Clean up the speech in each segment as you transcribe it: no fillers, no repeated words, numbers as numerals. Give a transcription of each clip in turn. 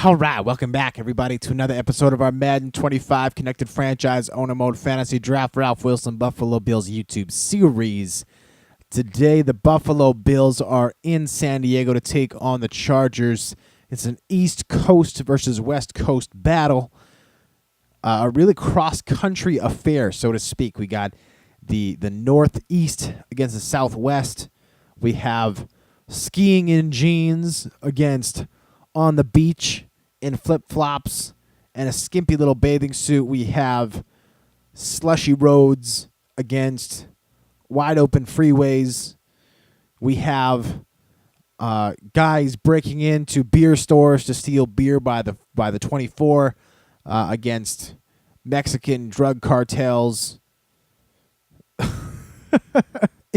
All right, welcome back, everybody, to another episode of our Madden 25 Connected Franchise Owner Mode Fantasy Draft Ralph Wilson Buffalo Bills YouTube series. Today, the Buffalo Bills are in San Diego to take on the Chargers. It's an East Coast versus West Coast battle, a really cross-country affair, so to speak. We got the Northeast against the Southwest. We have skiing in jeans against on the beach in flip-flops and a skimpy little bathing suit. We have slushy roads against wide-open freeways. We have guys breaking into beer stores to steal beer by the 24 against Mexican drug cartels.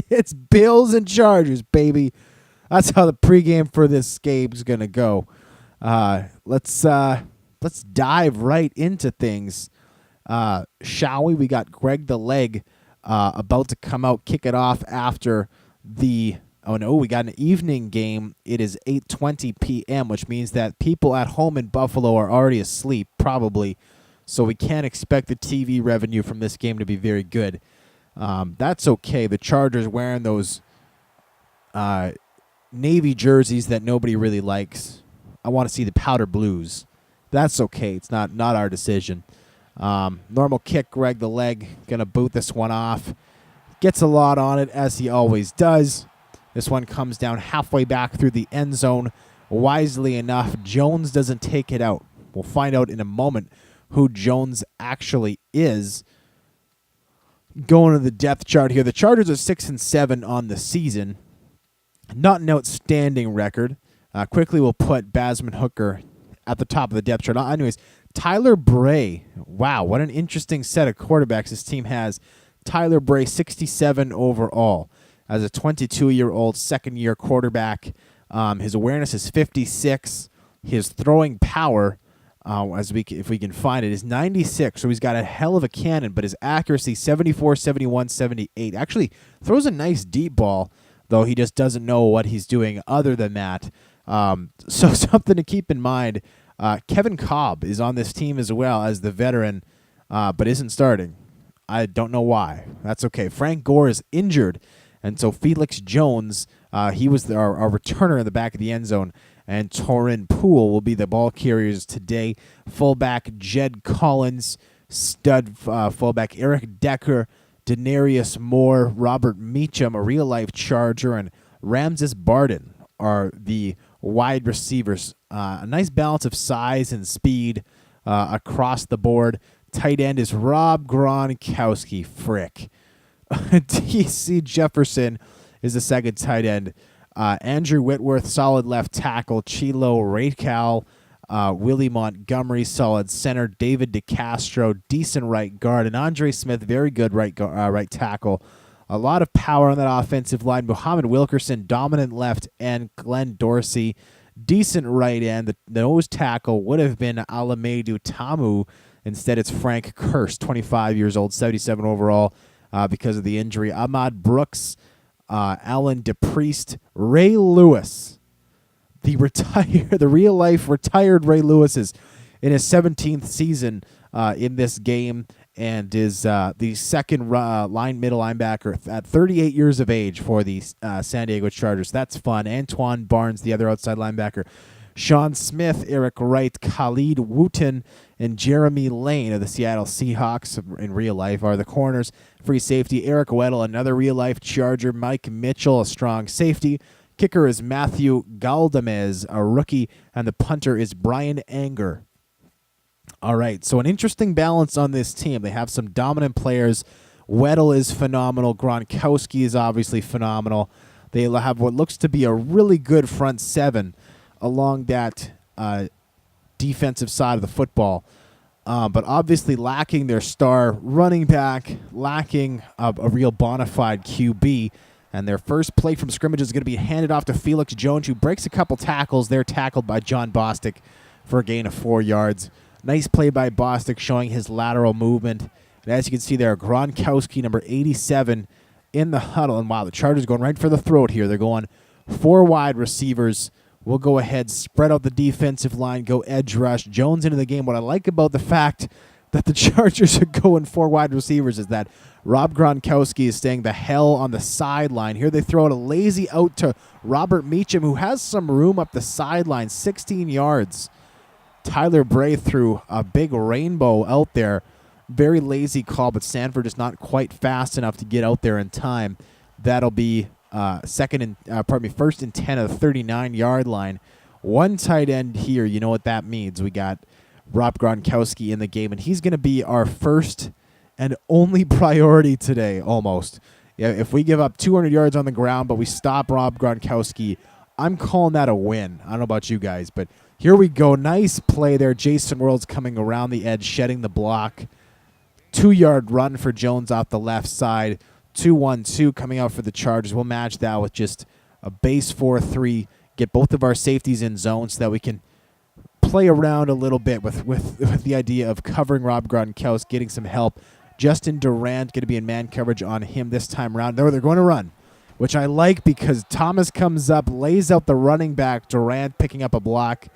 It's Bills and Chargers, baby. That's how the pregame for this game is gonna go. Let's dive right into things, shall we? We got Greg the Leg about to come out, kick it off after the. Oh no, we got an evening game. It is 8:20 p.m., which means that people at home in Buffalo are already asleep, probably. So we can't expect the TV revenue from this game to be very good. That's okay. The Chargers wearing those navy jerseys that nobody really likes. I want to see the powder blues. That's okay. It's not our decision. Normal kick, Greg the Leg. Going to boot this one off. Gets a lot on it, as he always does. This one comes down halfway back through the end zone. Wisely enough, Jones doesn't take it out. We'll find out in a moment who Jones actually is. Going to the depth chart here. The Chargers are 6-7 on the season. Not an outstanding record. Quickly, we'll put Basman Hooker at the top of the depth chart. Anyways, Tyler Bray. Wow, what an interesting set of quarterbacks this team has. Tyler Bray, 67 overall. As a 22-year-old second-year quarterback, his awareness is 56. His throwing power, if we can find it, is 96. So he's got a hell of a cannon, but his accuracy, 74, 71, 78. Actually throws a nice deep ball, though he just doesn't know what he's doing other than that. So something to keep in mind. Kevin Cobb is on this team as well as the veteran, but isn't starting. I don't know why. That's okay. Frank Gore is injured, and so Felix Jones, he was our returner in the back of the end zone, and Torin Poole will be the ball carriers today. Fullback Jed Collins, stud fullback Eric Decker, Denarius Moore, Robert Meacham, a real-life Charger, and Ramses Barden are the wide receivers. A nice balance of size and speed across the board. Tight end is Rob Gronkowski. Frick. DC Jefferson is the second tight end. Andrew Whitworth, solid left tackle. Chilo Raykal, Willie Montgomery, solid center. David DeCastro, decent right guard. And Andre Smith, very good right tackle. A lot of power on that offensive line. Muhammad Wilkerson, dominant left end. Glenn Dorsey, decent right end. The nose tackle would have been Alameidu Tamu. Instead, it's Frank Kurse, 25 years old, 77 overall because of the injury. Ahmad Brooks, Alan DePriest, Ray Lewis, the real-life retired Ray Lewis is in his 17th season in this game, and is the second line middle linebacker at 38 years of age for the San Diego Chargers. That's fun. Antoine Barnes, the other outside linebacker. Sean Smith, Eric Wright, Khalid Wooten, and Jeremy Lane of the Seattle Seahawks in real life are the corners. Free safety, Eric Weddle, another real-life Charger. Mike Mitchell, a strong safety. Kicker is Matthew Galdamez, a rookie, and the punter is Brian Anger. All right, so an interesting balance on this team. They have some dominant players. Weddle is phenomenal. Gronkowski is obviously phenomenal. They have what looks to be a really good front seven along that defensive side of the football. But obviously lacking their star running back, lacking a real bona fide QB. And their first play from scrimmage is going to be handed off to Felix Jones, who breaks a couple tackles. They're tackled by John Bostic for a gain of 4 yards. Nice play by Bostic showing his lateral movement. And as you can see there, Gronkowski, number 87, in the huddle. And wow, the Chargers going right for the throat here. They're going 4 wide receivers, We'll go ahead, spread out the defensive line, go edge rush. Jones into the game. What I like about the fact that the Chargers are going 4 wide receivers is that Rob Gronkowski is staying the hell on the sideline. Here they throw it a lazy out to Robert Meacham, who has some room up the sideline, 16 yards. Tyler Bray threw a big rainbow out there. Very lazy call, but Sanford is not quite fast enough to get out there in time. That'll be first and 10 at the 39-yard line. One tight end here. You know what that means. We got Rob Gronkowski in the game, and he's going to be our first and only priority today, almost. Yeah, if we give up 200 yards on the ground, but we stop Rob Gronkowski, I'm calling that a win. I don't know about you guys, but here we go. Nice play there. Jason World's coming around the edge, shedding the block. 2-yard run for Jones off the left side. 2-1-2 coming out for the Chargers. We'll match that with just a base 4-3. Get both of our safeties in zone so that we can play around a little bit with the idea of covering Rob Gronkowski, getting some help. Justin Durant going to be in man coverage on him this time around. They're going to run, which I like because Thomas comes up, lays out the running back. Durant picking up a block.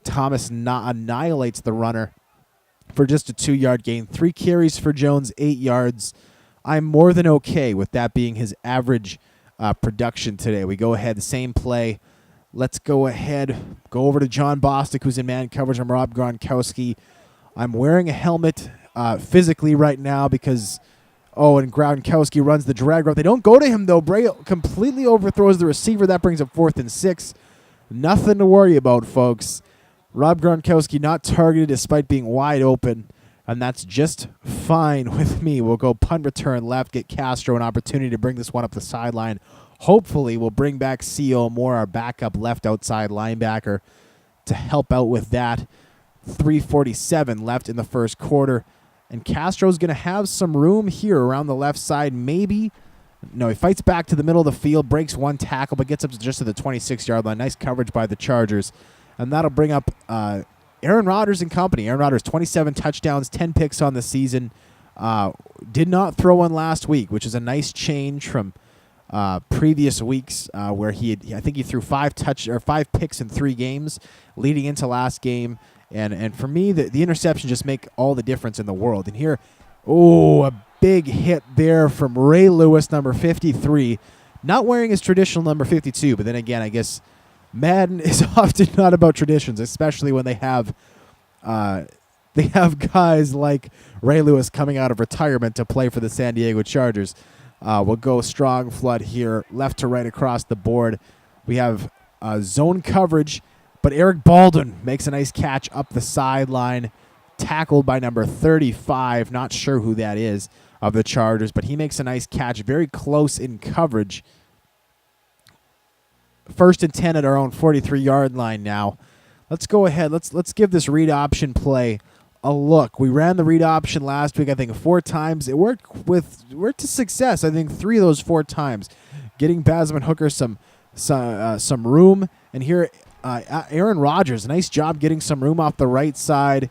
Thomas annihilates the runner for just a 2-yard gain. 3 carries for Jones, 8 yards. I'm more than okay with that being his average production today. We go ahead, the same play. Let's go ahead, go over to John Bostic, who's in man coverage. I'm Rob Gronkowski. I'm wearing a helmet physically right now because, and Gronkowski runs the drag route. They don't go to him, though. Bray completely overthrows the receiver. That brings up 4th and 6. Nothing to worry about, folks. Rob Gronkowski not targeted despite being wide open, and that's just fine with me. We'll go punt return left, get Castro an opportunity to bring this one up the sideline. Hopefully, we'll bring back C.O. Moore, our backup left outside linebacker, to help out with that. 3:47 left in the first quarter, and Castro's going to have some room here around the left side, maybe. No, he fights back to the middle of the field, breaks one tackle, but gets up to just to the 26-yard line. Nice coverage by the Chargers. And that'll bring up Aaron Rodgers and company. Aaron Rodgers, 27 touchdowns, 10 picks on the season. Did not throw one last week, which is a nice change from previous weeks where I think he threw 5 picks in 3 games leading into last game. And for me, the interceptions just make all the difference in the world. And here, a big hit there from Ray Lewis, number 53. Not wearing his traditional number 52, but then again, I guess Madden is often not about traditions, especially when they have guys like Ray Lewis coming out of retirement to play for the San Diego Chargers. We'll go strong flood here, left to right across the board. We have zone coverage, but Eric Baldwin makes a nice catch up the sideline, tackled by number 35. Not sure who that is of the Chargers, but he makes a nice catch, very close in coverage. 1st and 10 at our own 43-yard line now. Let's go ahead. Let's give this read option play a look. We ran the read option last week, I think, 4 times. It worked to success, I think, 3 of those 4 times, getting Basman Hooker some room. And here, Aaron Rodgers, nice job getting some room off the right side.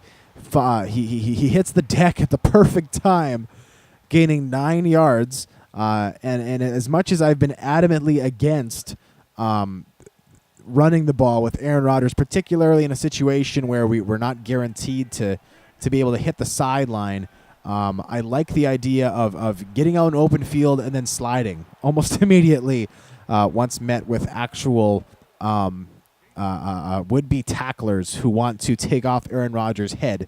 He hits the deck at the perfect time, gaining 9 yards. And as much as I've been adamantly against running the ball with Aaron Rodgers, particularly in a situation where we're not guaranteed to be able to hit the sideline, I like the idea of getting out an open field and then sliding almost immediately once met with actual would-be tacklers who want to take off Aaron Rodgers' head.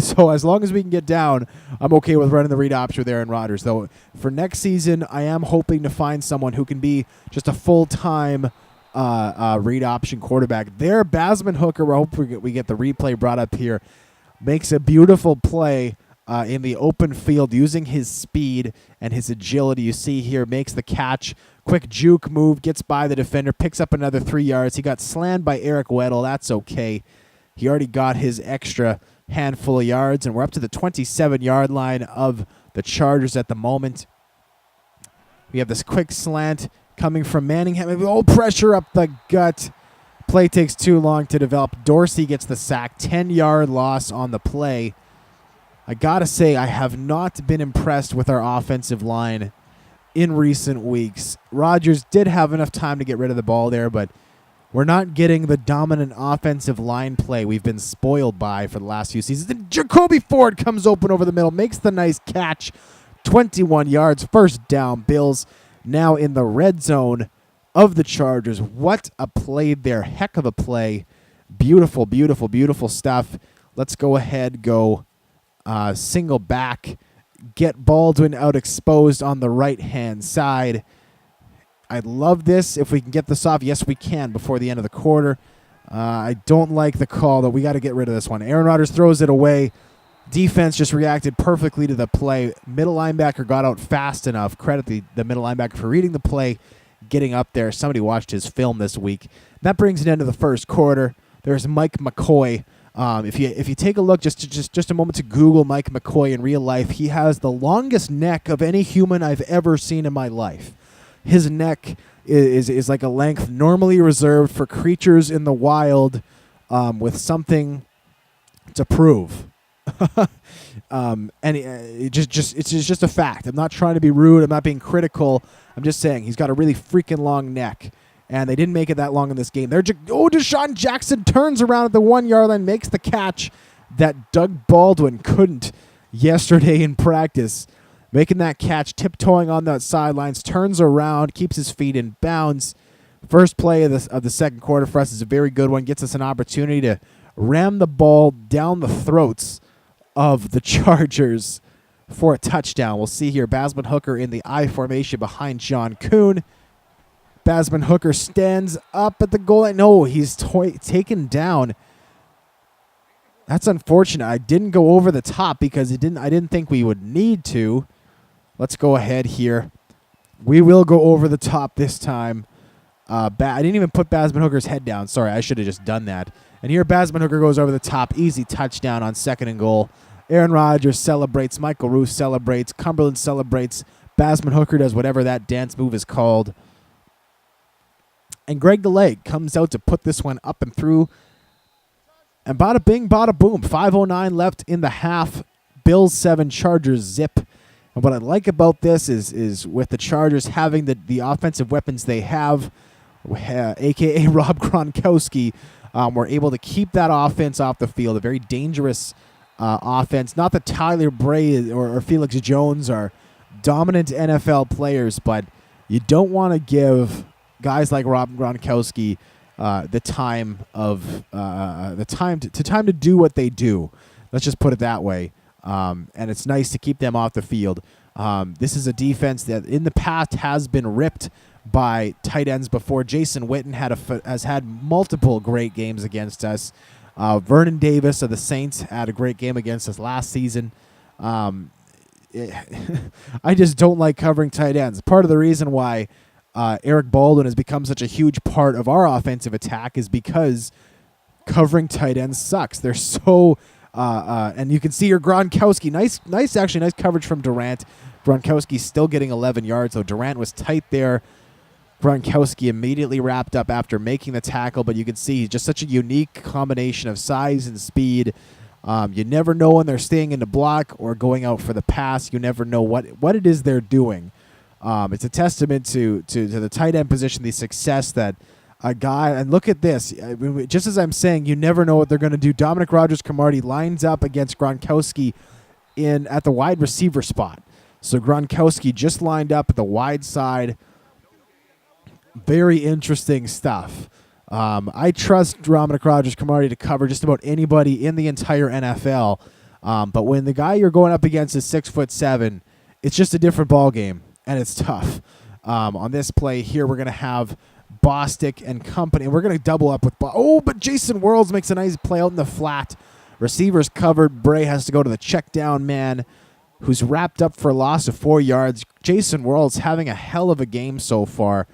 So as long as we can get down, I'm okay with running the read option with Aaron Rodgers. Though for next season, I am hoping to find someone who can be just a full-time read option quarterback. There, Basman Hooker, we're hoping we get the replay brought up here, makes a beautiful play in the open field using his speed and his agility. You see here, makes the catch. Quick juke move, gets by the defender, picks up another 3 yards. He got slammed by Eric Weddle. That's okay. He already got his extra handful of yards, and we're up to the 27-yard line of the Chargers at the moment. We have this quick slant coming from Manningham. Oh, pressure up the gut. Play takes too long to develop. Dorsey gets the sack. 10-yard loss on the play. I got to say, I have not been impressed with our offensive line in recent weeks. Rodgers did have enough time to get rid of the ball there, but We're not getting the dominant offensive line play we've been spoiled by for the last few seasons. And Jacoby Ford comes open over the middle, makes the nice catch. 21 yards, first down. Bills now in the red zone of the Chargers. What a play there. Heck of a play. Beautiful, beautiful, beautiful stuff. Let's go ahead, single back. Get Baldwin out exposed on the right-hand side. I love this. If we can get this off, yes, we can before the end of the quarter. I don't like the call, though. We got to get rid of this one. Aaron Rodgers throws it away. Defense just reacted perfectly to the play. Middle linebacker got out fast enough. Credit the middle linebacker for reading the play, getting up there. Somebody watched his film this week. That brings an end to the first quarter. There's Mike McCoy. If you take a look, just a moment to Google Mike McCoy in real life, he has the longest neck of any human I've ever seen in my life. His neck is like a length normally reserved for creatures in the wild with something to prove. And it's just a fact. I'm not trying to be rude. I'm not being critical. I'm just saying he's got a really freaking long neck. And they didn't make it that long in this game. Deshaun Jackson turns around at the 1 yard line, makes the catch that Doug Baldwin couldn't yesterday in practice. Making that catch, tiptoeing on the sidelines, turns around, keeps his feet in bounds. First play of the second quarter for us is a very good one. Gets us an opportunity to ram the ball down the throats of the Chargers for a touchdown. We'll see here Basman Hooker in the I formation behind John Kuhn. Basman Hooker stands up at the goal line. No, he's taken down. That's unfortunate. I didn't go over the top because I didn't think we would need to. Let's go ahead here. We will go over the top this time. I didn't even put Basman Hooker's head down. Sorry, I should have just done that. And here Basman Hooker goes over the top. Easy touchdown on 2nd and goal. Aaron Rodgers celebrates. Michael Roos celebrates. Cumberland celebrates. Basman Hooker does whatever that dance move is called. And Greg the Leg comes out to put this one up and through. And bada bing, bada boom. 5:09 left in the half. Bills 7, Chargers zip. And what I like about this is with the Chargers having the offensive weapons they have, a.k.a. Rob Gronkowski, we're able to keep that offense off the field. A very dangerous offense. Not that Tyler Bray or Felix Jones are dominant NFL players, but you don't want to give guys like Rob Gronkowski the time to do what they do. Let's just put it that way. And it's nice to keep them off the field. This is a defense that in the past has been ripped by tight ends before. Jason Witten has had multiple great games against us. Vernon Davis of the Saints had a great game against us last season. I just don't like covering tight ends. Part of the reason why Eric Baldwin has become such a huge part of our offensive attack is because covering tight ends sucks. They're so, and you can see your Gronkowski. Nice coverage from Durant. Gronkowski's still getting 11 yards, so Durant was tight there. Gronkowski immediately wrapped up after making the tackle, but you can see he's just such a unique combination of size and speed. You never know when they're staying in the block or going out for the pass. You never know what it is they're doing. It's a testament to the tight end position, the success that a guy, and look at this. I mean, just as I'm saying, you never know what they're going to do. Dominic Rodgers-Cromartie lines up against Gronkowski at the wide receiver spot. So Gronkowski just lined up at the wide side. Very interesting stuff. I trust Dominic Rodgers-Cromartie to cover just about anybody in the entire NFL. But when the guy you're going up against is 6'7", it's just a different ball game. And it's tough. On this play here, we're going to have Bostic and company. And we're going to double up with but Jason Worlds makes a nice play out in the flat. Receivers covered. Bray has to go to the check down man, who's wrapped up for a loss of 4 yards. Jason Worlds having a hell of a game so far.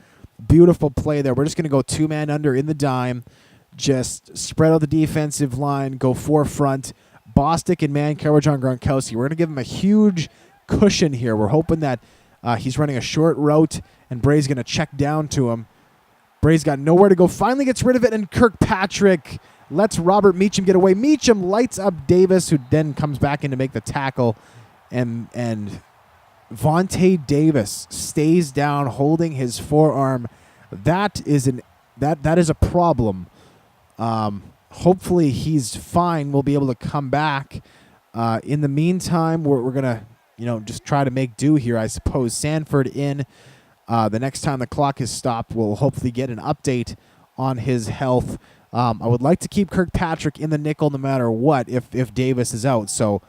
Beautiful play there. We're just going to go 2-man under in the dime. Just spread out the defensive line. Go 4 front. Bostic and man coverage on Gronkowski. We're going to give him a huge cushion here. We're hoping that he's running a short route, and Bray's going to check down to him. Bray's got nowhere to go. Finally gets rid of it, and Kirkpatrick lets Robert Meacham get away. Meacham lights up Davis, who then comes back in to make the tackle. And Vontae Davis stays down, holding his forearm. That is an that is a problem. Hopefully he's fine. We'll be able to come back. In the meantime, we're gonna just try to make do here, I suppose. Sanford in. The next time the clock is stopped, we'll hopefully get an update on his health. I would like to keep Kirkpatrick in the nickel no matter what if Davis is out. So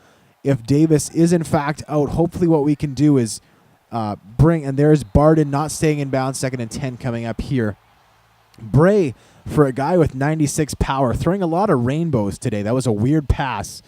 if Davis is in fact out, hopefully what we can do is and there's Barden not staying in bounds, 2nd and 10 coming up here. Bray, for a guy with 96 power, throwing a lot of rainbows today. That was a weird pass.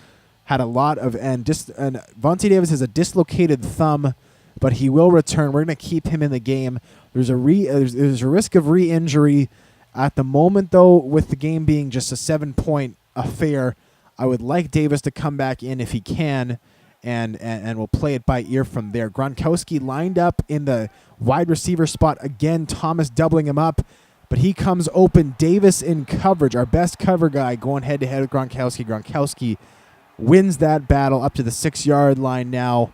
Had a lot of, and Vontae Davis has a dislocated thumb, but he will return. We're going to keep him in the game. There's a risk of re-injury. At the moment, though, with the game being just a 7-point affair, I would like Davis to come back in if he can, and we'll play it by ear from there. Gronkowski lined up in the wide receiver spot again. Thomas doubling him up, but he comes open. Davis in coverage, our best cover guy, going head-to-head with Gronkowski. Gronkowski wins that battle up to the 6-yard line now.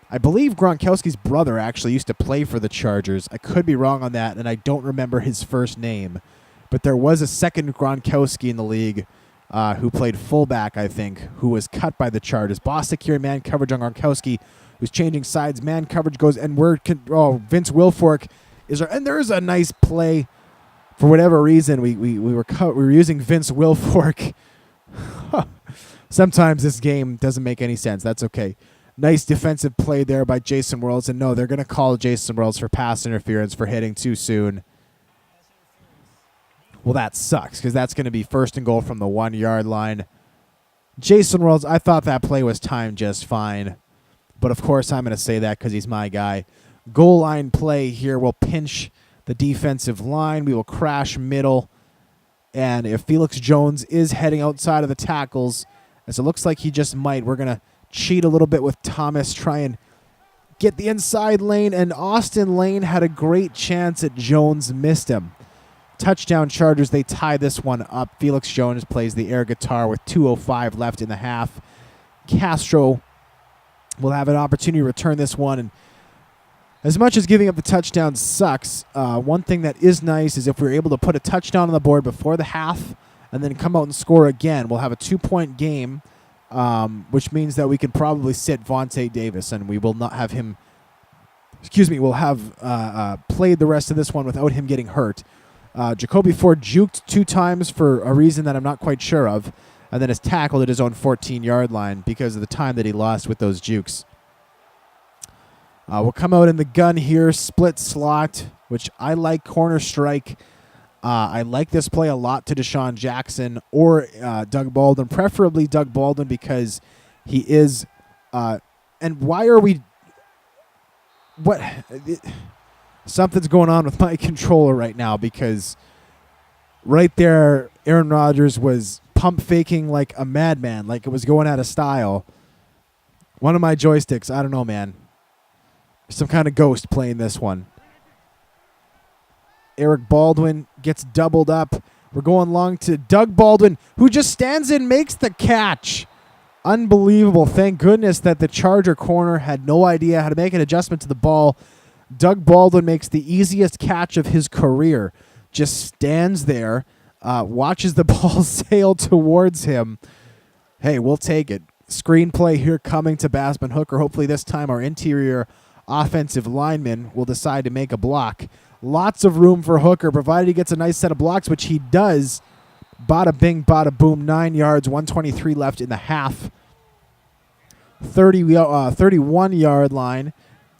I believe Gronkowski's brother actually used to play for the Chargers. I could be wrong on that, and I don't remember his first name. But there was a second Gronkowski in the league who played fullback, I think, who was cut by the Chargers. Bostic here, man coverage on Gronkowski, who's changing sides. Man coverage goes, and Vince Wilfork is there. And there's a nice play. For whatever reason, we were using Vince Wilfork. Sometimes this game doesn't make any sense. That's okay. Nice defensive play there by Jason Worlds. And no, they're going to call Jason Worlds for pass interference for hitting too soon. Well, that sucks because that's going to be 1st and goal from the 1-yard line. Jason Worlds, I thought that play was timed just fine. But, of course, I'm going to say that because he's my guy. Goal line play here will pinch the defensive line. We will crash middle. And if Felix Jones is heading outside of the tackles, as it looks like he just might, we're going to cheat a little bit with Thomas, try and get the inside lane, and Austin Lane had a great chance at Jones, missed him. Touchdown Chargers, they tie this one up. Felix Jones plays the air guitar with 2:05 left in the half. Castro will have an opportunity to return this one, and as much as giving up the touchdown sucks, one thing that is nice is if we're able to put a touchdown on the board before the half and then come out and score again, we'll have a 2-point game. Which means that we can probably sit Vontae Davis, and we will not have him. We'll have played the rest of this one without him getting hurt. Jacoby Ford juked 2 times for a reason that I'm not quite sure of, and then is tackled at his own 14-yard line because of the time that he lost with those jukes. We'll come out in the gun here, split slot, which I like, corner strike. I like this play a lot to Deshaun Jackson or Doug Baldwin, preferably Doug Baldwin because he is. And why are we? Something's going on with my controller right now because right there, Aaron Rodgers was pump faking like a madman, like it was going out of style. One of my joysticks, I don't know, man. Some kind of ghost playing this one. Eric Baldwin gets doubled up. We're going long to Doug Baldwin, who just stands in, makes the catch. Unbelievable. Thank goodness that the Charger corner had no idea how to make an adjustment to the ball. Doug Baldwin makes the easiest catch of his career. Just stands there, watches the ball sail towards him. Hey, we'll take it. Screenplay here coming to Basman Hooker. Hopefully this time our interior offensive lineman will decide to make a block. Lots of room for Hooker, provided he gets a nice set of blocks, which he does. Bada bing, bada boom, 9 yards, 1:23 left in the half. 31-yard line.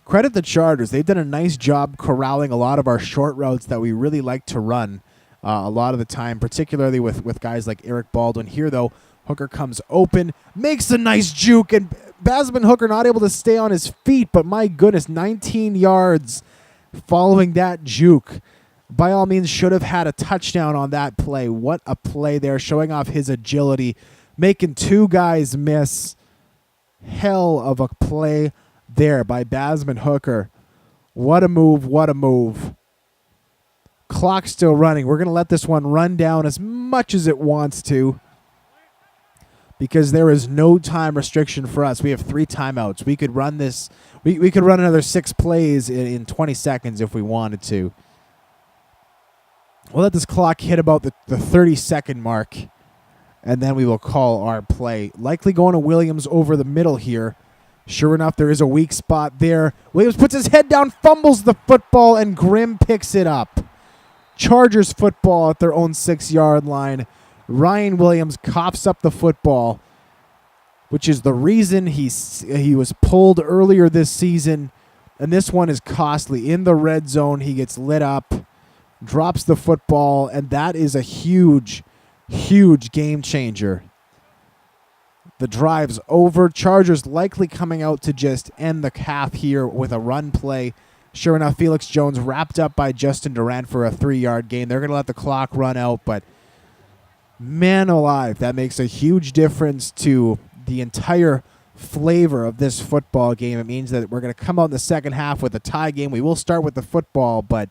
Credit the Chargers. They've done a nice job corralling a lot of our short routes that we really like to run a lot of the time, particularly with guys like Eric Baldwin. Here, though, Hooker comes open, makes a nice juke, and Basman Hooker not able to stay on his feet, but my goodness, 19 yards following that juke. By all means, should have had a touchdown on that play. What a play there, showing off his agility, making 2 guys miss. Hell of a play there by Basman Hooker. What a move, what a move. Clock still running. We're going to let this one run down as much as it wants to because there is no time restriction for us. We have 3 timeouts. We could run this. We could run another 6 plays in 20 seconds if we wanted to. We'll let this clock hit about the 30-second mark, and then we will call our play. Likely going to Williams over the middle here. Sure enough, there is a weak spot there. Williams puts his head down, fumbles the football, and Grimm picks it up. Chargers football at their own 6-yard line. Ryan Williams coughs up the football, which is the reason he was pulled earlier this season, and this one is costly. In the red zone, he gets lit up, drops the football, and that is a huge, huge game changer. The drive's over. Chargers likely coming out to just end the half here with a run play. Sure enough, Felix Jones wrapped up by Justin Durant for a 3-yard gain. They're going to let the clock run out, but man alive, that makes a huge difference to the entire flavor of this football game. It means that we're going to come out in the second half with a tie game. We will start with the football, but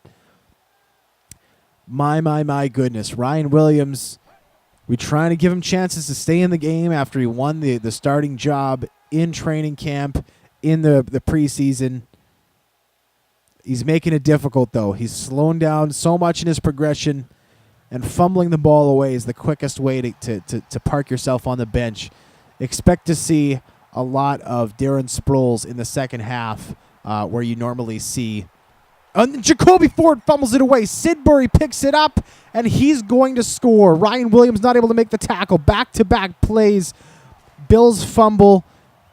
my goodness, Ryan Williams, we're trying to give him chances to stay in the game after he won the starting job in training camp, in the preseason. He's making it difficult, though. He's slowing down so much in his progression, and fumbling the ball away is the quickest way to park yourself on the bench. Expect to see a lot of Darren Sproles in the second half, where you normally see. Jacoby Ford fumbles it away. Sidbury picks it up, and he's going to score. Ryan Williams not able to make the tackle. Back-to-back plays. Bills fumble.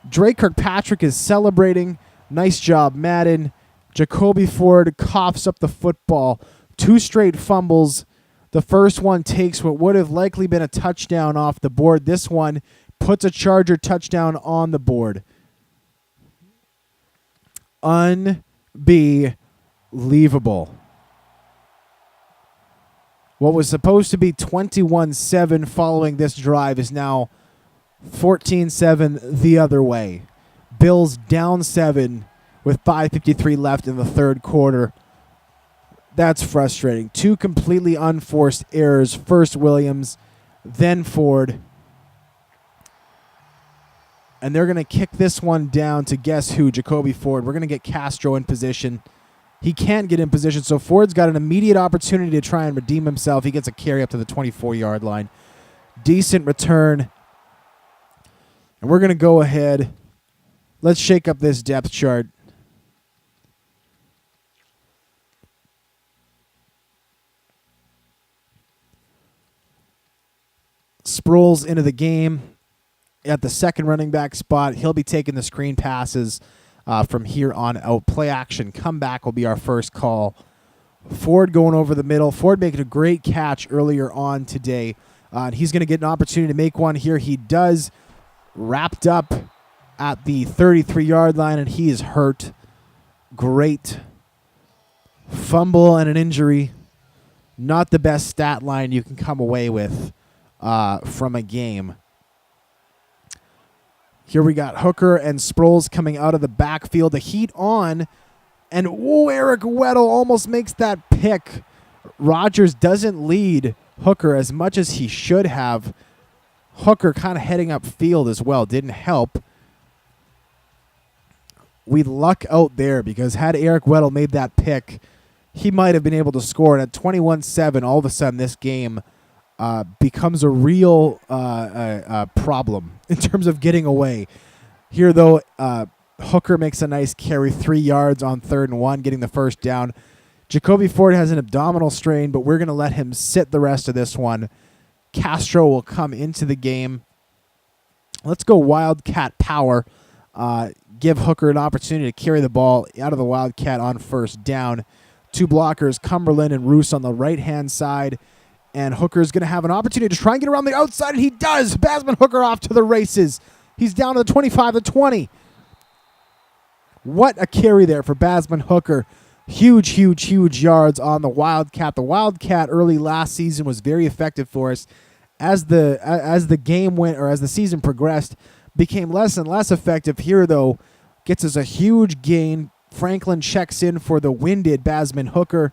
Drake Kirkpatrick is celebrating. Nice job, Madden. Jacoby Ford coughs up the football. 2 straight fumbles. The first one takes what would have likely been a touchdown off the board. This one puts a Charger touchdown on the board. Unbelievable. What was supposed to be 21-7 following this drive is now 14-7 the other way. Bills down 7 with 5:53 left in the third quarter. That's frustrating. 2 completely unforced errors. First Williams, then Ford. And they're going to kick this one down to guess who? Jacoby Ford. We're going to get Castro in position. He can't get in position, so Ford's got an immediate opportunity to try and redeem himself. He gets a carry up to the 24-yard line. Decent return. And we're going to go ahead. Let's shake up this depth chart. Sproles into the game at the second running back spot. He'll be taking the screen passes from here on out. Play action comeback will be our first call. Ford going over the middle. Ford making a great catch earlier on today. He's going to get an opportunity to make one here. He does. Wrapped up at the 33-yard line, and he is hurt. Great fumble and an injury. Not the best stat line you can come away with from a game. Here we got Hooker and Sproles coming out of the backfield. The heat on, and Eric Weddle almost makes that pick. Rodgers doesn't lead Hooker as much as he should have. Hooker kind of heading up field as well. Didn't help. We luck out there because had Eric Weddle made that pick, he might have been able to score. And at 21-7, all of a sudden this game becomes a real problem in terms of getting away. Here, though, Hooker makes a nice carry, 3 yards on 3rd and 1, getting the first down. Jacoby Ford has an abdominal strain, but we're going to let him sit the rest of this one. Castro will come into the game. Let's go Wildcat power. Give Hooker an opportunity to carry the ball out of the Wildcat on first down. 2 blockers, Cumberland and Roos on the right-hand side. And Hooker's going to have an opportunity to try and get around the outside, and he does. Basman Hooker off to the races. He's down to the 25, the 20. What a carry there for Basman Hooker. Huge yards on the Wildcat. The Wildcat early last season was very effective for us. As the game went, or as the season progressed, became less and less effective. Here, though, gets us a huge gain. Franklin checks in for the winded Basman Hooker.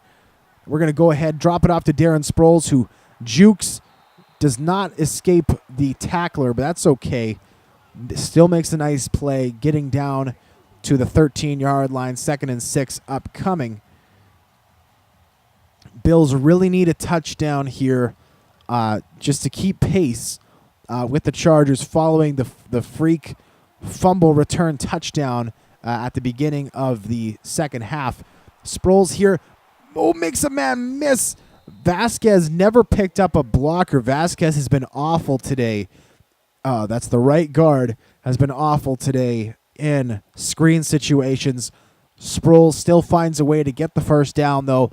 We're going to go ahead, drop it off to Darren Sproles, who jukes, does not escape the tackler, but that's okay. Still makes a nice play, getting down to the 13-yard line, 2nd and 6 upcoming. Bills really need a touchdown here just to keep pace with the Chargers following the freak fumble return touchdown at the beginning of the second half. Sproles here, makes a man miss. Vasquez never picked up a blocker. Vasquez has been awful today. That's the right guard, has been awful today in screen situations. Sproles still finds a way to get the first down, though.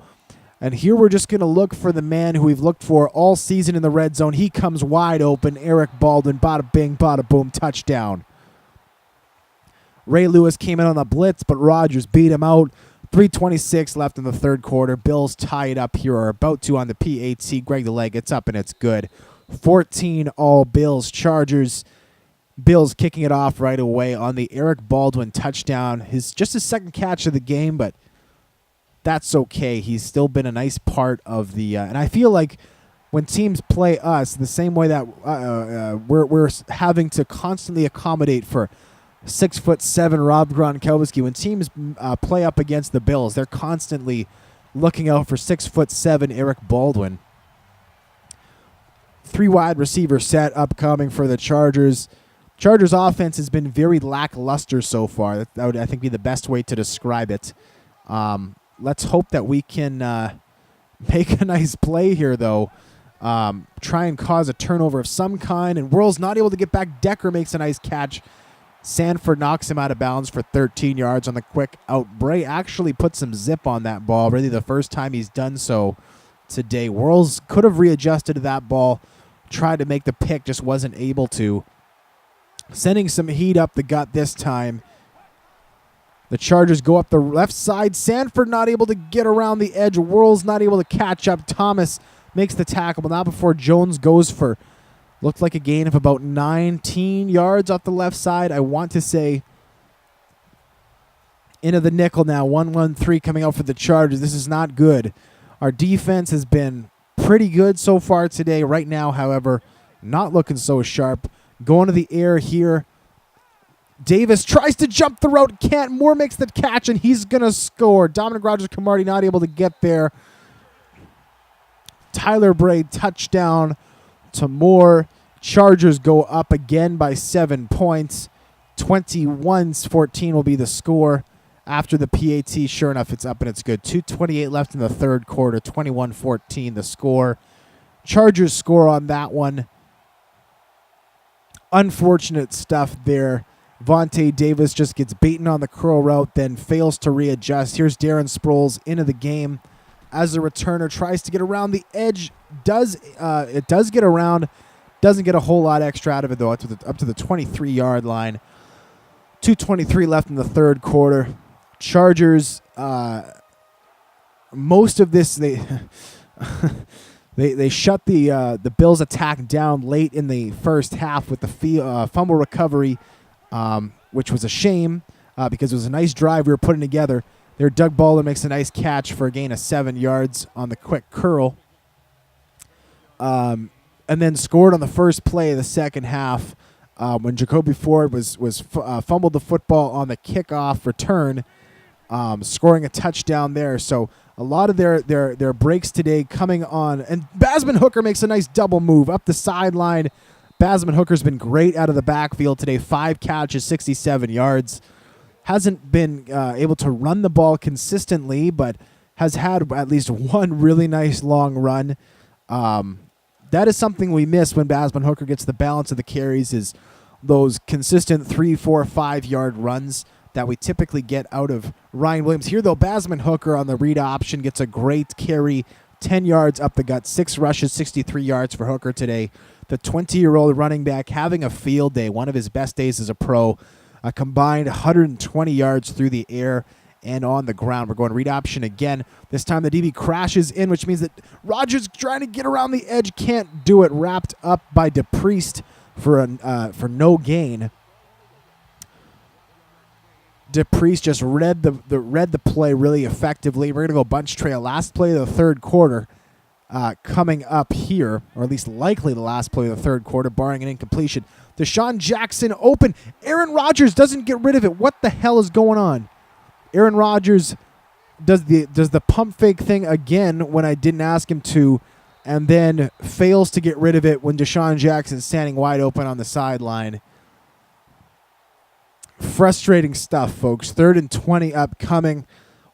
And here we're just going to look for the man who we've looked for all season in the red zone. He comes wide open. Eric Baldwin, bada bing, bada boom, touchdown. Ray Lewis came in on the blitz, but Rodgers beat him out. 3:26 left in the third quarter. Bills tie it up here, or about to on the PAT. Greg the leg, it's up and it's good. 14 all Bills. Chargers. Bills kicking it off right away on the Eric Baldwin touchdown. Just his second catch of the game, but that's okay. He's still been a nice part of the and I feel like when teams play us the same way that we're having to constantly accommodate for 6'7" Rob Gronkowski. When teams play up against the Bills, they're constantly looking out for 6'7" Eric Baldwin. 3 wide receiver set upcoming for the Chargers. Chargers offense has been very lackluster so far. That would, I think, be the best way to describe it. Let's hope that we can make a nice play here, though. Try and cause a turnover of some kind. And Whirl's not able to get back. Decker makes a nice catch. Sanford knocks him out of bounds for 13 yards on the quick out. Bray actually put some zip on that ball. Really the first time he's done so today. Whirls could have readjusted to that ball. Tried to make the pick. Just wasn't able to. Sending some heat up the gut this time. The Chargers go up the left side. Sanford not able to get around the edge. Whirl's not able to catch up. Thomas makes the tackle, but not before Jones goes for, looked like a gain of about 19 yards off the left side. I want to say into the nickel now. 1-1-3 coming out for the Chargers. This is not good. Our defense has been pretty good so far today. Right now, however, not looking so sharp. Going to the air here. Davis tries to jump the route. Can't. Moore makes the catch, and he's going to score. Dominic Rodgers-Cromartie not able to get there. Tyler Bray touchdown to Moore. Chargers go up again by 7 points. 21-14 will be the score after the PAT. Sure enough, it's up and it's good. 2:28 left in the third quarter. 21-14 the score. Chargers score on that one. Unfortunate stuff there. Vontae Davis just gets beaten on the curl route, then fails to readjust. Here's Darren Sproles into the game as a returner. Tries to get around the edge. It does get around. Doesn't get a whole lot extra out of it, though, up to the 23-yard line. 2:23 left in the third quarter. Chargers, most of this, they they shut the Bills' attack down late in the first half with the fumble recovery, which was a shame because it was a nice drive we were putting together. There, Doug Baldwin makes a nice catch for a gain of 7 yards on the quick curl. And then scored on the first play of the second half when Jacoby Ford was fumbled the football on the kickoff return, scoring a touchdown there. So a lot of their breaks today coming on. And Basman Hooker makes a nice double move up the sideline. Basman Hooker's been great out of the backfield today. 5 catches, 67 yards. Hasn't been able to run the ball consistently, but has had at least one really nice long run. That is something we miss when Basman Hooker gets the balance of the carries, is those consistent 3, 4, 5-yard runs that we typically get out of Ryan Williams. Here, though, Basman Hooker on the read option gets a great carry, 10 yards up the gut, 6 rushes, 63 yards for Hooker today. The 20-year-old running back having a field day, one of his best days as a pro. A combined 120 yards through the air and on the ground. We're going read option again. This time the DB crashes in, which means that Rodgers trying to get around the edge, can't do it. Wrapped up by DePriest for no gain. DePriest just read the play really effectively. We're going to go bunch trail. Last play of the third quarter coming up here, or at least likely the last play of the third quarter, barring an incompletion. Deshaun Jackson open. Aaron Rodgers doesn't get rid of it. What the hell is going on? Aaron Rodgers does the pump fake thing again when I didn't ask him to, and then fails to get rid of it when Deshaun Jackson's standing wide open on the sideline. Frustrating stuff, folks. 3rd and 20 upcoming.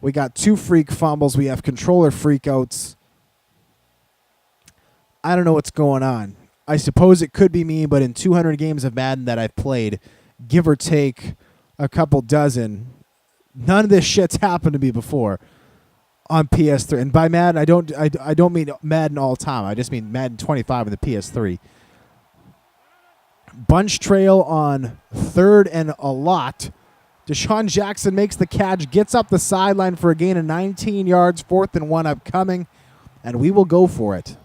We got 2 freak fumbles. We have controller freakouts. I don't know what's going on. I suppose it could be me, but in 200 games of Madden that I've played, give or take a couple dozen, none of this shit's happened to me before on PS3. And by Madden, I don't mean Madden all time. I just mean Madden 25 on the PS3. Bunch trail on 3rd and a lot. Deshaun Jackson makes the catch, gets up the sideline for a gain of 19 yards, 4th and 1 upcoming, and we will go for it.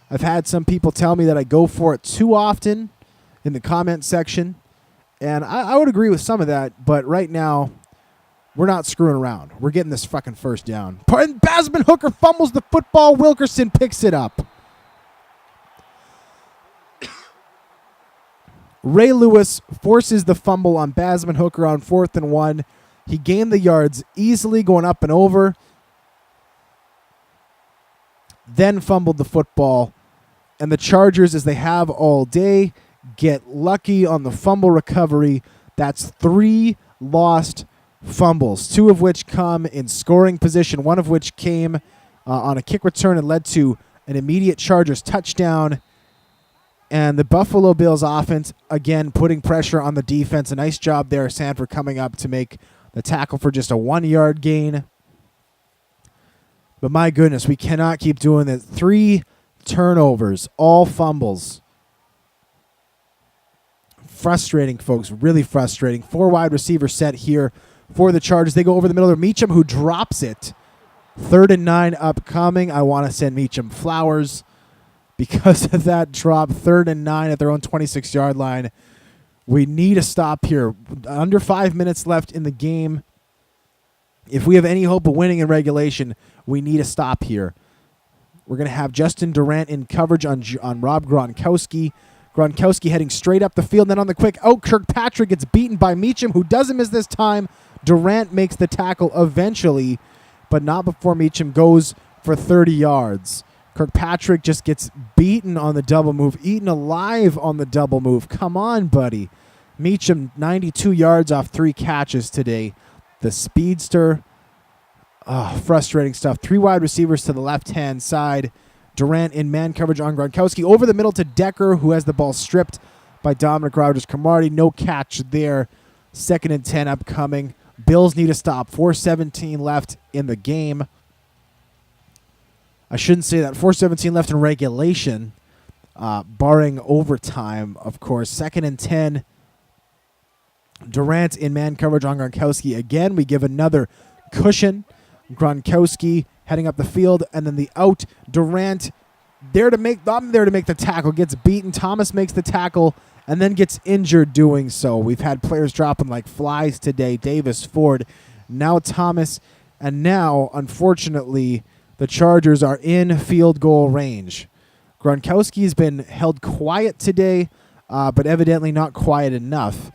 I've had some people tell me that I go for it too often in the comment section, and I would agree with some of that, but right now, we're not screwing around. We're getting this fucking first down. Basman Hooker fumbles the football. Wilkerson picks it up. Ray Lewis forces the fumble on Basman Hooker on 4th and 1. He gained the yards easily going up and over. Then fumbled the football. And the Chargers, as they have all day, get lucky on the fumble recovery. That's 3 lost fumbles, 2 of which come in scoring position, 1 of which came on a kick return and led to an immediate Chargers touchdown. And the Buffalo Bills offense, again, putting pressure on the defense. A nice job there, Sanford coming up to make the tackle for just a 1-yard gain. But my goodness, we cannot keep doing this. 3 turnovers, all fumbles. Frustrating, folks, really frustrating. 4 wide receiver set here for the Chargers. They go over the middle of Meacham, who drops it. 3rd and 9 upcoming. I want to send Meacham flowers because of that drop. 3rd and 9 at their own 26-yard line. We need a stop here. Under 5 minutes left in the game. If we have any hope of winning in regulation, we need a stop here. We're going to have Justin Durant in coverage on Rob Gronkowski. Gronkowski heading straight up the field. Then on the quick out, Kirkpatrick gets beaten by Meacham, who doesn't miss this time. Durant makes the tackle eventually, but not before Meacham goes for 30 yards. Kirkpatrick just gets beaten on the double move, eaten alive on the double move. Come on, buddy. Meacham, 92 yards off 3 catches today. The speedster. Oh, frustrating stuff. 3 wide receivers to the left-hand side. Durant in man coverage on Gronkowski. Over the middle to Decker, who has the ball stripped by Dominic Rodgers-Cromartie. No catch there. 2nd and 10 upcoming. Bills need a stop. 4:17 left in the game. I shouldn't say that. 4:17 left in regulation, barring overtime, of course. 2nd and 10. Durant in man coverage on Gronkowski. Again, we give another cushion. Gronkowski heading up the field, and then the out. Durant I'm there to make the tackle. Gets beaten. Thomas makes the tackle and then gets injured doing so. We've had players dropping like flies today. Davis, Ford, now Thomas, and now, unfortunately, the Chargers are in field goal range. Gronkowski's been held quiet today, but evidently not quiet enough.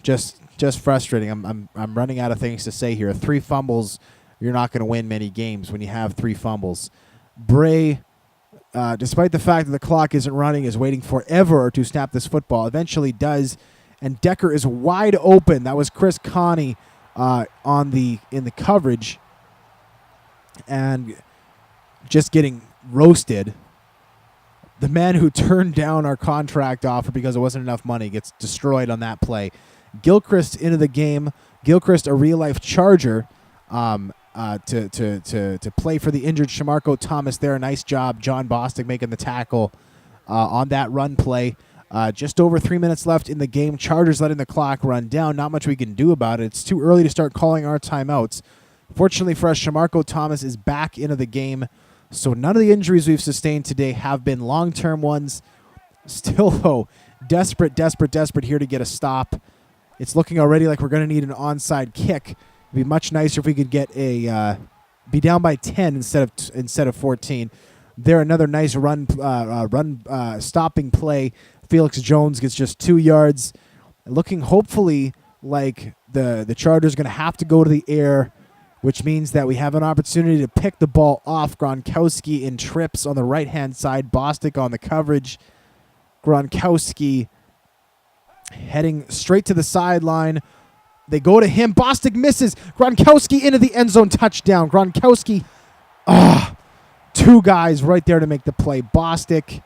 Just frustrating. I'm running out of things to say here. 3 fumbles, you're not going to win many games when you have 3 fumbles. Bray, despite the fact that the clock isn't running, is waiting forever to snap this football. Eventually does, and Decker is wide open. That was Chris Connie in the coverage, and just getting roasted. The man who turned down our contract offer because it wasn't enough money gets destroyed on that play. Gilchrist into the game. Gilchrist, a real-life Charger, to play for the injured Shamarko Thomas there. Nice job, John Bostic making the tackle on that run play. Just over 3 minutes left in the game. Chargers letting the clock run down. Not much we can do about it. It's too early to start calling our timeouts. Fortunately for us, Shamarko Thomas is back into the game. So none of the injuries we've sustained today have been long-term ones. Still, though, desperate here to get a stop. It's looking already like we're going to need an onside kick. It'd be much nicer if we could get be down by 10 instead of 14. There, another nice run stopping play. Felix Jones gets just 2 yards. Looking hopefully like the Chargers are going to have to go to the air, which means that we have an opportunity to pick the ball off. Gronkowski in trips on the right-hand side. Bostic on the coverage. Gronkowski heading straight to the sideline. They go to him. Bostic misses. Gronkowski into the end zone, touchdown. Gronkowski, two guys right there to make the play. Bostic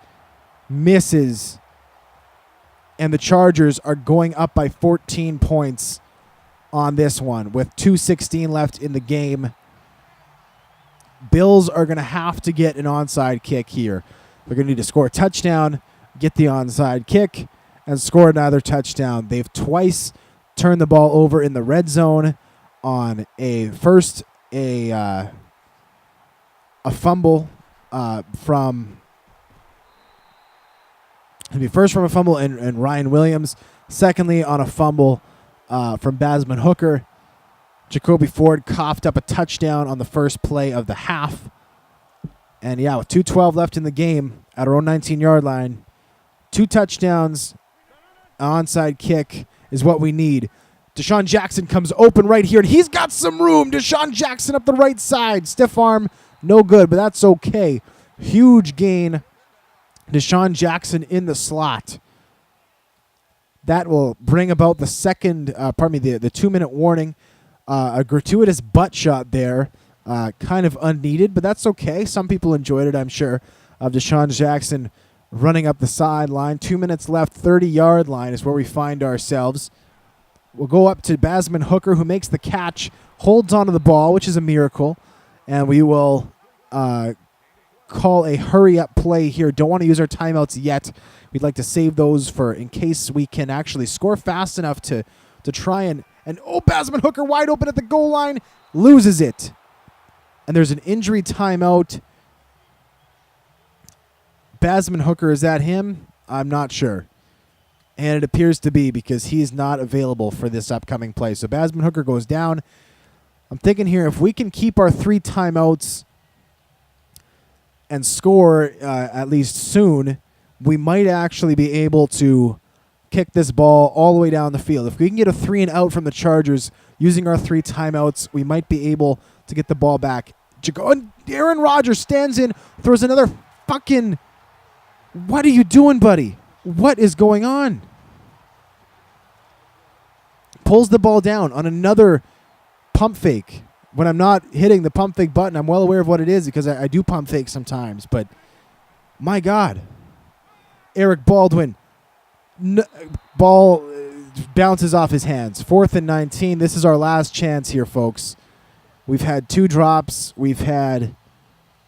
misses. And the Chargers are going up by 14 points on this one with 2:16 left in the game. Bills are going to have to get an onside kick here. They're going to need to score a touchdown, get the onside kick, and score another touchdown. They've twice turned the ball over in the red zone on a fumble from a fumble and Ryan Williams. Secondly, on a fumble from Basman Hooker. Jacoby Ford coughed up a touchdown on the first play of the half. And yeah, with 2:12 left in the game at our own 19-yard line, 2 touchdowns, an onside kick is what we need. Deshaun Jackson comes open right here, and he's got some room. Deshaun Jackson up the right side. Stiff arm, no good, but that's okay. Huge gain. Deshaun Jackson in the slot. That will bring about the second, the 2-minute warning. A gratuitous butt shot there. Kind of unneeded, but that's okay. Some people enjoyed it, I'm sure, of Deshaun Jackson running up the sideline. 2 minutes left, 30-yard line is where we find ourselves. We'll go up to Basman Hooker, who makes the catch, holds onto the ball, which is a miracle, and we will call a hurry-up play here. Don't want to use our timeouts yet. We'd like to save those for in case we can actually score fast enough to try and Basman Hooker wide open at the goal line, loses it. And there's an injury timeout. Basman Hooker, is that him? I'm not sure. And it appears to be because he's not available for this upcoming play. So Basman Hooker goes down. I'm thinking here, if we can keep our 3 timeouts and score at least soon, we might actually be able to kick this ball all the way down the field. If we can get a 3 and out from the Chargers using our 3 timeouts, we might be able to get the ball back. Aaron Rodgers stands in, throws another fucking... What are you doing, buddy? What is going on? Pulls the ball down on another pump fake. When I'm not hitting the pump fake button, I'm well aware of what it is because I do pump fake sometimes. But my God. Eric Baldwin. Ball bounces off his hands. 4th and 19. This is our last chance here, folks. We've had 2 drops. We've had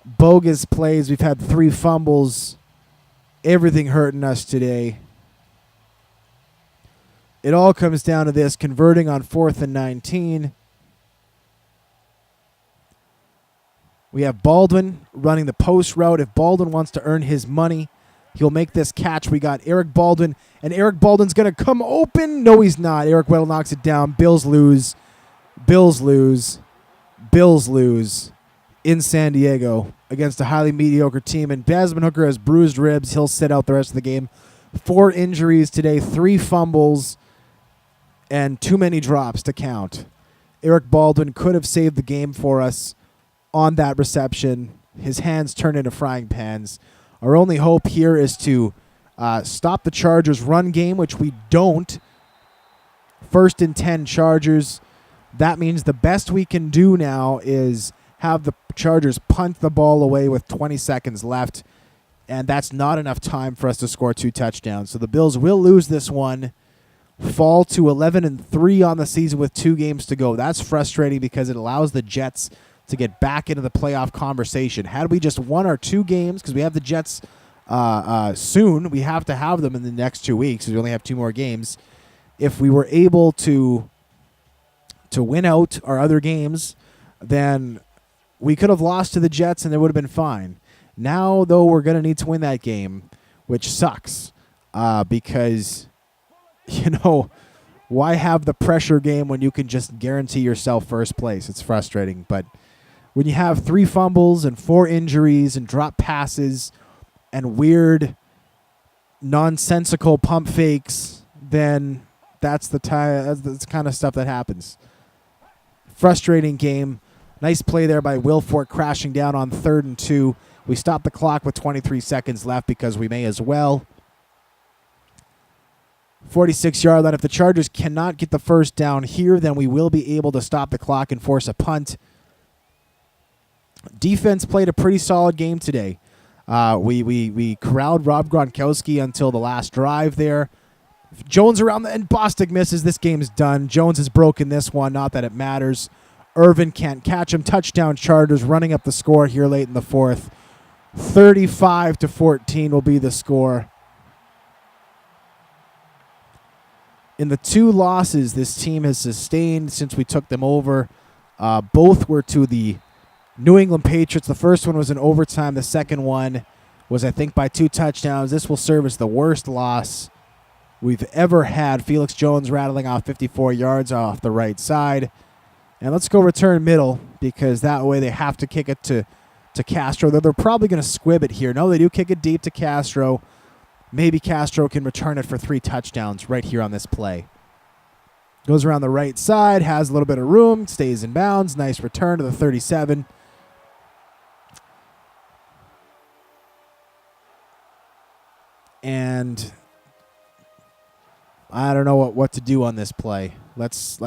bogus plays. We've had 3 fumbles. Everything hurting us today. It all comes down to this, converting on 4th and 19. We have Baldwin running the post route. If Baldwin wants to earn his money, he'll make this catch. We got Eric Baldwin, and Eric Baldwin's going to come open. No, he's not. Eric Weddle knocks it down. Bills lose. Bills lose. Bills lose in San Diego against a highly mediocre team. And Basman Hooker has bruised ribs. He'll sit out the rest of the game. 4 injuries today, 3 fumbles, and too many drops to count. Eric Baldwin could have saved the game for us on that reception. His hands turned into frying pans. Our only hope here is to stop the Chargers' run game, which we don't. 1st and 10 Chargers. That means the best we can do now is have the Chargers punt the ball away with 20 seconds left, and that's not enough time for us to score 2 touchdowns. So the Bills will lose this one, fall to 11-3 on the season with 2 games to go. That's frustrating because it allows the Jets to get back into the playoff conversation. Had we just 1 or 2 games, because we have the Jets soon, we have to have them in the next 2 weeks because we only have 2 more games. If we were able to win out our other games, then we could have lost to the Jets and it would have been fine. Now, though, we're going to need to win that game, which sucks because, why have the pressure game when you can just guarantee yourself first place? It's frustrating. But when you have 3 fumbles and 4 injuries and drop passes and weird, nonsensical pump fakes, then that's the kind of stuff that happens. Frustrating game. Nice play there by Wilfork crashing down on 3rd and 2. We stopped the clock with 23 seconds left because we may as well. 46-yard line. If the Chargers cannot get the first down here, then we will be able to stop the clock and force a punt. Defense played a pretty solid game today. We corralled Rob Gronkowski until the last drive there. Jones around the end. Bostic misses. This game's done. Jones has broken this one. Not that it matters. Irvin can't catch him. Touchdown Chargers running up the score here late in the 4th. 35-14 will be the score. In the 2 losses this team has sustained since we took them over, both were to the New England Patriots. The first one was in overtime. The second one was, I think, by 2 touchdowns. This will serve as the worst loss we've ever had. Felix Jones rattling off 54 yards off the right side. And let's go return middle, because that way they have to kick it to Castro. They're probably going to squib it here. No, they do kick it deep to Castro. Maybe Castro can return it for 3 touchdowns right here on this play. Goes around the right side, has a little bit of room, stays in bounds. Nice return to the 37. And I don't know what to do on this play. Let's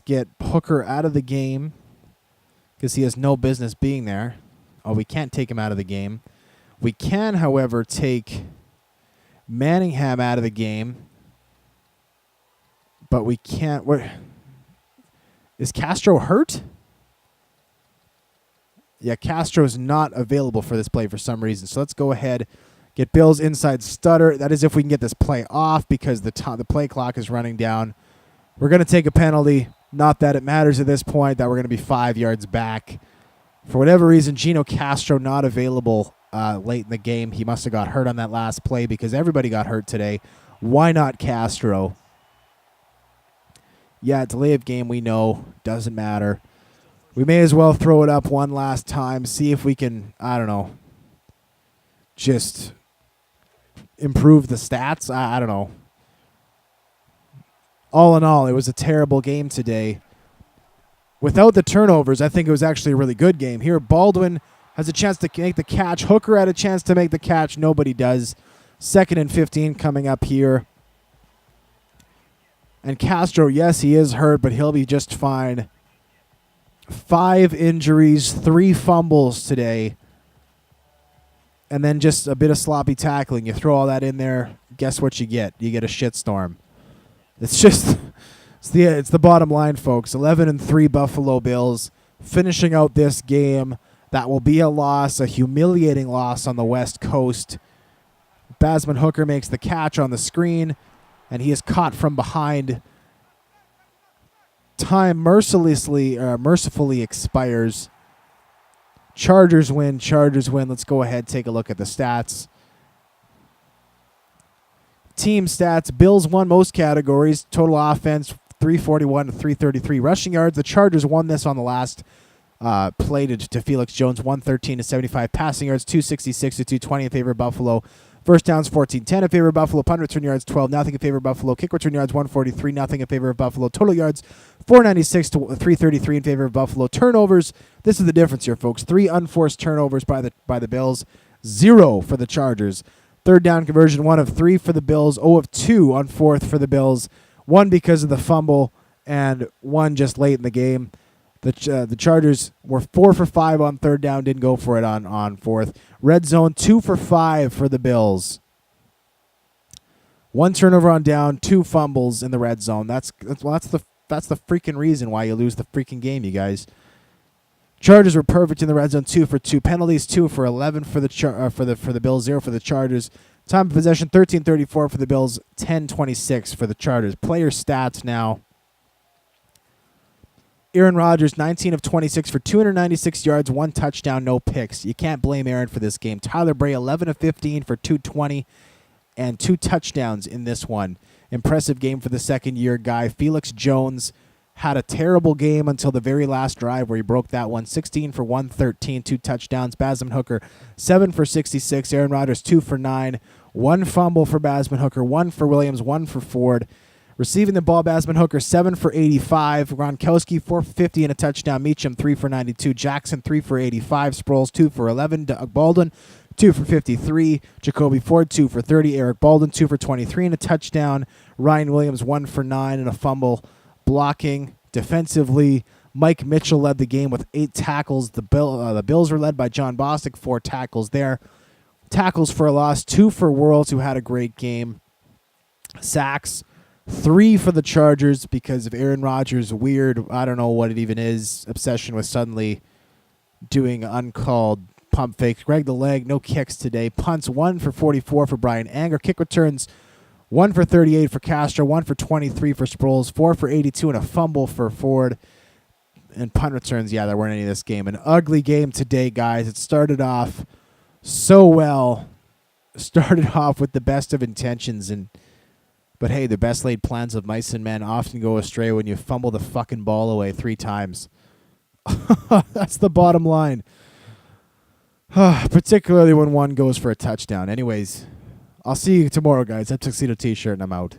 get Hooker out of the game, because he has no business being there. Oh, we can't take him out of the game. We can, however, take Manningham out of the game, but we can't. Is Castro hurt? Yeah, Castro's not available for this play for some reason. So let's go ahead, get Bills inside stutter. That is if we can get this play off, because the play clock is running down. We're going to take a penalty. Not that it matters at this point that we're going to be 5 yards back. For whatever reason, Gino Castro not available late in the game. He must have got hurt on that last play, because everybody got hurt today. Why not Castro? Yeah, delay of game, we know. Doesn't matter. We may as well throw it up one last time, see if we can, I don't know, just improve the stats. I don't know. All in all, it was a terrible game today. Without the turnovers, I think it was actually a really good game. Here, Baldwin has a chance to make the catch. Hooker had a chance to make the catch. Nobody does. 2nd and 15 coming up here. And Castro, yes, he is hurt, but he'll be just fine. 5 injuries, 3 fumbles today, and then just a bit of sloppy tackling. You throw all that in there, guess what you get? You get a shitstorm. It's just, it's the bottom line, folks. 11-3 Buffalo Bills finishing out this game. That will be a loss, a humiliating loss on the West Coast. Basman Hooker makes the catch on the screen, and he is caught from behind. Time mercifully expires. Chargers win. Let's go ahead, take a look at the stats. Team stats. Bills won most categories. Total offense, 341 to 333. Rushing yards. The Chargers won this on the last play to Felix Jones, 113 to 75. Passing yards, 266 to 220 in favor of Buffalo. First downs, 14-10 in favor of Buffalo. Punt return yards, 12-0 in favor of Buffalo. Kick return yards, 143-0 in favor of Buffalo. Total yards, 496 to 333 in favor of Buffalo. Turnovers, this is the difference here, folks. 3 unforced turnovers by the Bills, 0 for the Chargers. Third down conversion, 1 of 3 for the Bills, 0 of 2 on 4th for the Bills. 1 because of the fumble, and 1 just late in the game. The Chargers were 4 for 5 on 3rd down, didn't go for it on 4th. Red zone, 2 for 5 for the Bills. 1 turnover on down, 2 fumbles in the red zone. That's the freaking reason why you lose the freaking game, you guys. Chargers were perfect in the red zone, 2 for 2 penalties, 2 for 11 for the Bills, 0 for the Chargers. Time of possession, 13:34 for the Bills, 10:26 for the Chargers. Player stats now. Aaron Rodgers, 19 of 26 for 296 yards, 1 touchdown, no picks. You can't blame Aaron for this game. Tyler Bray, 11 of 15 for 220 and 2 touchdowns in this one. Impressive game for the second-year guy. Felix Jones had a terrible game until the very last drive where he broke that one. 16 for 113, 2 touchdowns. Basman Hooker, 7 for 66. Aaron Rodgers, 2 for 9. 1 fumble for Basman Hooker, 1 for Williams, 1 for Ford. Receiving the ball, Basman Hooker, 7 for 85. Gronkowski, 4 for 50 and a touchdown. Meacham, 3 for 92. Jackson, 3 for 85. Sproles, 2 for 11. Doug Baldwin, 2 for 53. Jacoby Ford, 2 for 30. Eric Baldwin, 2 for 23 and a touchdown. Ryan Williams, 1 for 9 and a fumble. Blocking defensively, Mike Mitchell led the game with 8 tackles. The Bills were led by John Bostic, 4 tackles there. Tackles for a loss, 2 for Worlds, who had a great game. Sacks, 3 for the Chargers because of Aaron Rodgers' weird, I don't know what it even is, obsession with suddenly doing uncalled pump fakes. Greg the Leg, no kicks today. Punts, 1 for 44 for Brian Anger. Kick returns, 1 for 38 for Castro, 1 for 23 for Sproles, 4 for 82 and a fumble for Ford. And punt returns, there weren't any of this game. An ugly game today, guys. It started off so well. Started off with the best of intentions, but hey, the best laid plans of mice and men often go astray when you fumble the fucking ball away 3 times. That's the bottom line. Particularly when one goes for a touchdown. Anyways, I'll see you tomorrow, guys. That Tuxedo t-shirt and I'm out.